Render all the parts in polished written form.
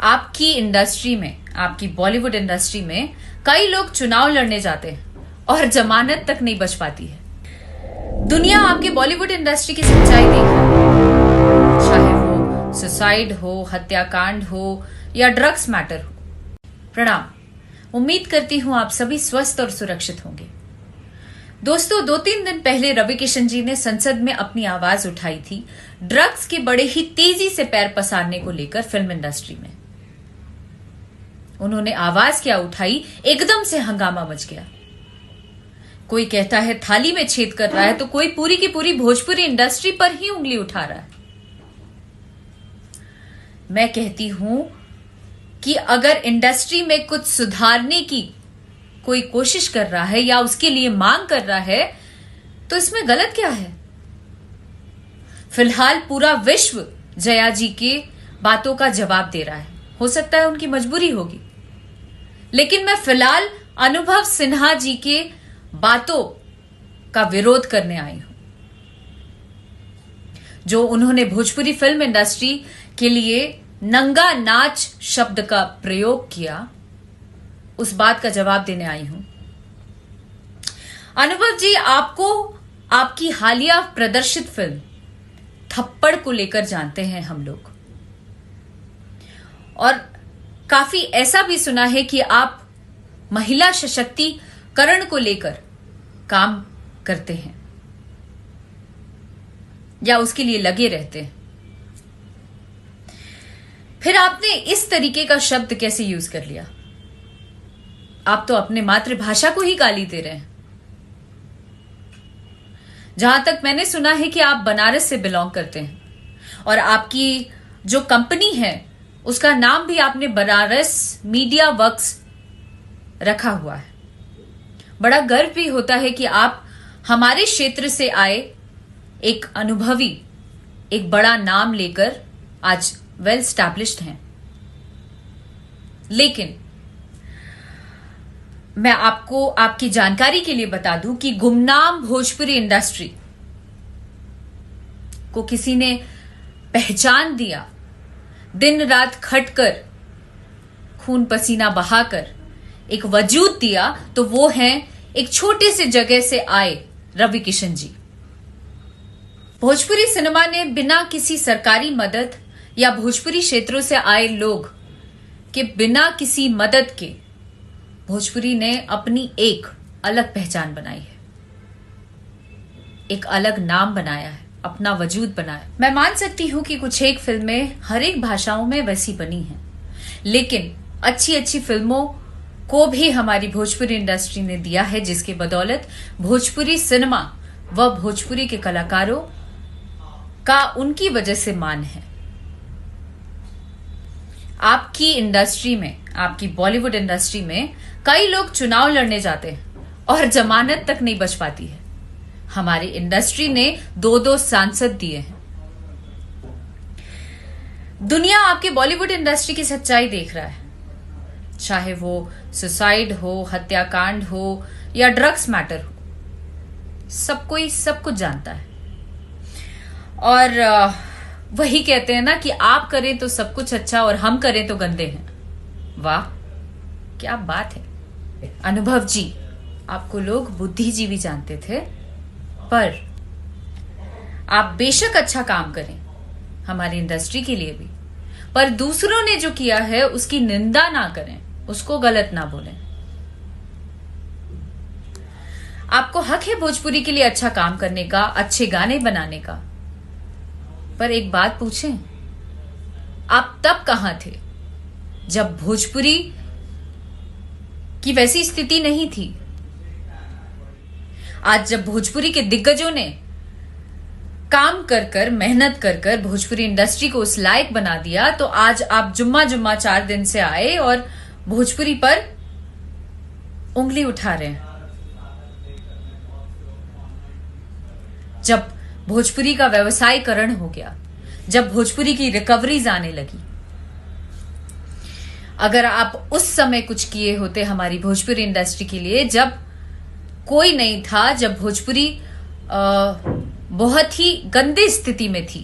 आपकी इंडस्ट्री में, आपकी बॉलीवुड इंडस्ट्री में कई लोग चुनाव लड़ने जाते हैं और जमानत तक नहीं बच पाती है। दुनिया आपकी बॉलीवुड इंडस्ट्री की सच्चाई देख रही है, चाहे वो सुसाइड हो, हत्याकांड हो या ड्रग्स मैटर हो। प्रणाम, उम्मीद करती हूं आप सभी स्वस्थ और सुरक्षित होंगे। दोस्तों, 2-3 दिन पहले रवि किशन जी ने संसद में अपनी आवाज उठाई थी ड्रग्स के बड़े ही तेजी से पैर पसारने को लेकर फिल्म इंडस्ट्री में। उन्होंने आवाज क्या उठाई, एकदम से हंगामा मच गया। कोई कहता है थाली में छेद कर रहा है, तो कोई पूरी की पूरी भोजपुरी इंडस्ट्री पर ही उंगली उठा रहा है। मैं कहती हूं कि अगर इंडस्ट्री में कुछ सुधारने की कोई कोशिश कर रहा है या उसके लिए मांग कर रहा है, तो इसमें गलत क्या है। फिलहाल पूरा विश्व जया जी के बातों का जवाब दे रहा है। हो सकता है उनकी मजबूरी होगी, लेकिन मैं फिलहाल अनुभव सिन्हा जी के बातों का विरोध करने आई हूं, जो उन्होंने भोजपुरी फिल्म इंडस्ट्री के लिए नंगा नाच शब्द का प्रयोग किया। उस बात का जवाब देने आई हूं। अनुभव जी, आपको आपकी हालिया प्रदर्शित फिल्म थप्पड़ को लेकर जानते हैं हम लोग, और काफी ऐसा भी सुना है कि आप महिला सशक्तिकरण को लेकर काम करते हैं या उसके लिए लगे रहते हैं। फिर आपने इस तरीके का शब्द कैसे यूज कर लिया? आप तो अपने मातृभाषा को ही गाली दे रहे हैं। जहां तक मैंने सुना है कि आप बनारस से बिलोंग करते हैं और आपकी जो कंपनी है उसका नाम भी आपने बनारस मीडिया वर्क्स रखा हुआ है। बड़ा गर्व भी होता है कि आप हमारे क्षेत्र से आए एक अनुभवी, एक बड़ा नाम लेकर आज वेल स्टैब्लिश्ड हैं। लेकिन मैं आपको आपकी जानकारी के लिए बता दूं कि गुमनाम भोजपुरी इंडस्ट्री को किसी ने पहचान दिया, दिन रात खटकर, खून पसीना बहाकर एक वजूद दिया, तो वो हैं एक छोटे से जगह से आए रवि किशन जी। भोजपुरी सिनेमा ने बिना किसी सरकारी मदद या भोजपुरी क्षेत्रों से आए लोग के बिना किसी मदद के भोजपुरी ने अपनी एक अलग पहचान बनाई है, एक अलग नाम बनाया है, अपना वजूद बनाया। मैं मान सकती हूं कि कुछ एक फिल्में हर एक भाषाओं में वैसी बनी हैं, लेकिन अच्छी अच्छी फिल्मों को भी हमारी भोजपुरी इंडस्ट्री ने दिया है, जिसके बदौलत भोजपुरी सिनेमा व भोजपुरी के कलाकारों का उनकी वजह से मान है। आपकी इंडस्ट्री में, आपकी बॉलीवुड इंडस्ट्री में कई लोग चुनाव लड़ने जाते हैं और जमानत तक नहीं बच पाती है। हमारी इंडस्ट्री ने 2-2 सांसद दिए हैं। दुनिया आपके बॉलीवुड इंडस्ट्री की सच्चाई देख रहा है, चाहे वो सुसाइड हो, हत्याकांड हो या ड्रग्स मैटर हो। सब कुछ जानता है। और वही कहते हैं ना कि आप करें तो सब कुछ अच्छा और हम करें तो गंदे हैं। वाह, क्या बात है। अनुभव जी, आपको लोग बुद्धिजीवी जानते थे, पर आप बेशक अच्छा काम करें हमारी इंडस्ट्री के लिए भी, पर दूसरों ने जो किया है उसकी निंदा ना करें, उसको गलत ना बोलें। आपको हक है भोजपुरी के लिए अच्छा काम करने का, अच्छे गाने बनाने का, पर एक बात पूछें, आप तब कहां थे जब भोजपुरी की वैसी स्थिति नहीं थी? आज जब भोजपुरी के दिग्गजों ने काम कर मेहनत कर भोजपुरी इंडस्ट्री को उस लायक बना दिया, तो आज आप जुम्मा 4 दिन से आए और भोजपुरी पर उंगली उठा रहे हैं। जब भोजपुरी का व्यवसायीकरण हो गया, जब भोजपुरी की रिकवरीज आने लगी, अगर आप उस समय कुछ किए होते हमारी भोजपुरी इंडस्ट्री के लिए, जब कोई नहीं था, जब भोजपुरी बहुत ही गंदी स्थिति में थी,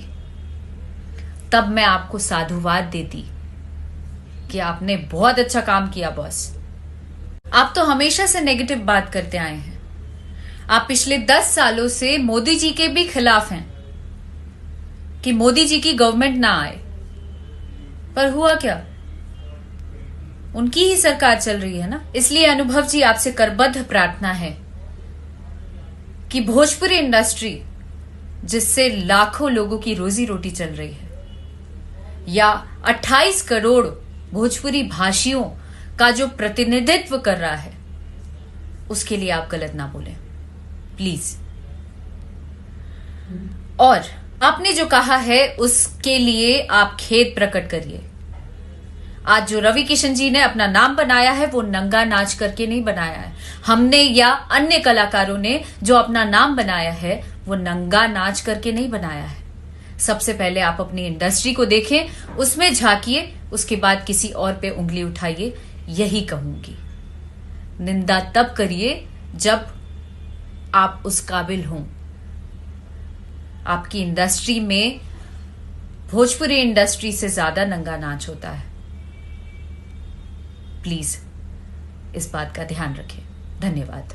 तब मैं आपको साधुवाद देती। कि आपने बहुत अच्छा काम किया बॉस। आप तो हमेशा से नेगेटिव बात करते आए हैं। आप पिछले 10 सालों से मोदी जी के भी खिलाफ हैं कि मोदी जी की गवर्नमेंट ना आए, पर हुआ क्या? उनकी ही सरकार चल रही है ना। इसलिए अनुभव जी, आपसे करबद्ध प्रार्थना है कि भोजपुरी इंडस्ट्री, जिससे लाखों लोगों की रोजी रोटी चल रही है, या 28 करोड़ भोजपुरी भाषियों का जो प्रतिनिधित्व कर रहा है, उसके लिए आप गलत ना बोलें प्लीज। और आपने जो कहा है उसके लिए आप खेद प्रकट करिए। आज जो रवि किशन जी ने अपना नाम बनाया है वो नंगा नाच करके नहीं बनाया है। हमने या अन्य कलाकारों ने जो अपना नाम बनाया है वो नंगा नाच करके नहीं बनाया है। सबसे पहले आप अपनी इंडस्ट्री को देखें, उसमें झांकिए, उसके बाद किसी और पे उंगली उठाइए, यही कहूंगी। निंदा तब करिए जब आप उस काबिल हों। आपकी इंडस्ट्री में भोजपुरी इंडस्ट्री से ज्यादा नंगा नाच होता है। प्लीज इस बात का ध्यान रखें। धन्यवाद।